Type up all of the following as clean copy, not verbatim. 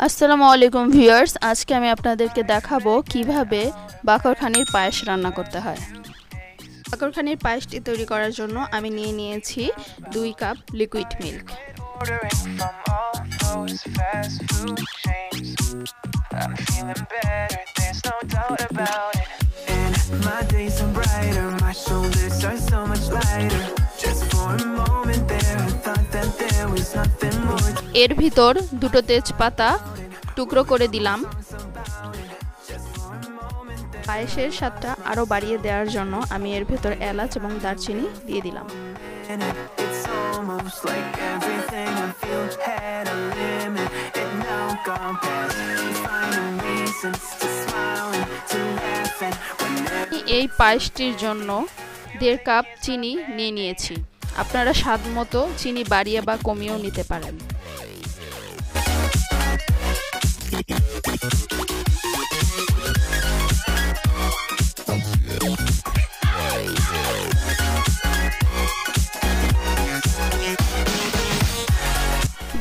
আসসালামু আলাইকুম ভিউয়ার্স, আজকে আমি আপনাদেরকে দেখাবো কিভাবে বাকরখানির পায়েস রান্না করতে হয়। বাকরখানির পায়েসটি তৈরি করার জন্য আমি নিয়ে নিয়েছি 2 কাপ লিকুইড মিল্ক। এর ভিতর 2টো তেজপাতা টুকরো করে দিলাম। পায়েসের স্বাদটা আরো বাড়িয়ে দেওয়ার জন্য আমি এর ভিতর এলাচ এবং দারচিনি দিয়ে দিলাম। এই পায়েসটির জন্য 1.5 কাপ চিনি নিয়ে নিয়েছি। আপনারা স্বাদ মতো চিনি বাড়িয়ে বা কমিয়েও নিতে পারেন।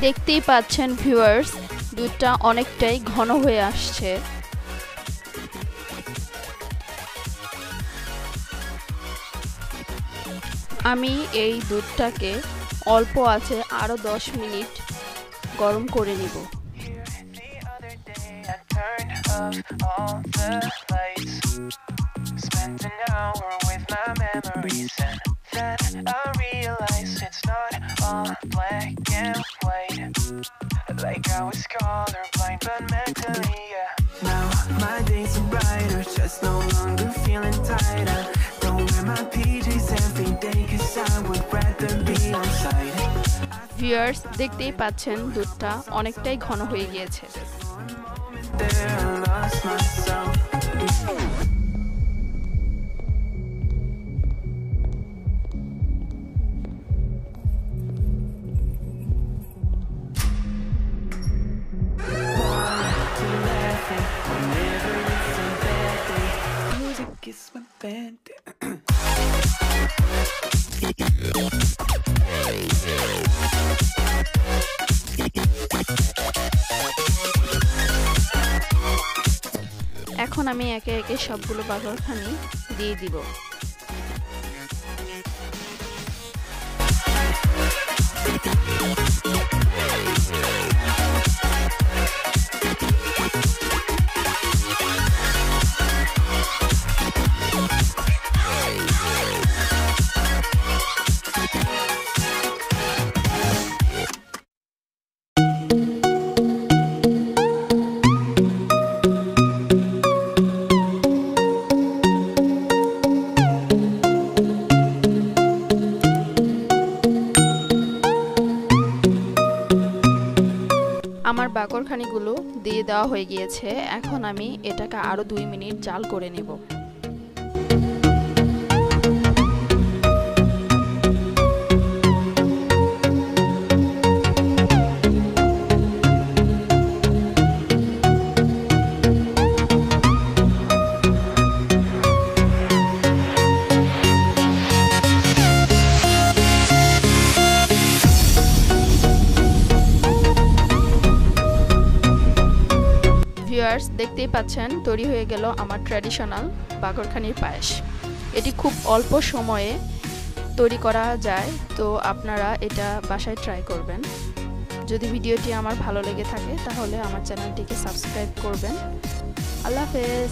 দেখতেই পাচ্ছেন ভিউয়ার্স, দুধটা অনেকটাই ঘন হয়ে আসছে। আমি এই দুধটাকে অল্প আছে আরো 10 মিনিট গরম করে নিব। ভিউয়ার্স, দেখতেই পাচ্ছেন দুধটা অনেকটাই ঘন হয়ে গিয়েছে। এখন আমি একে একে সবগুলো বাকরখানি দিয়ে দিব। আমার বাকরখানিগুলো দিয়ে দেওয়া হয়ে গিয়েছে। এখন আমি এটাকে আরো 2 মিনিট জাল করে নেব। ভিউয়ার্স, দেখতেই পাচ্ছেন তৈরি হয়ে গেল আমার ট্র্যাডিশনাল বাকরখানির পায়েস। এটি খুব অল্প সময়ে তৈরি করা যায়, তো আপনারা এটা বাসায় ট্রাই করবেন। যদি ভিডিওটি আমার ভালো লেগে থাকে তাহলে আমার চ্যানেলটিকে সাবস্ক্রাইব করবেন। আল্লাহ হাফেজ।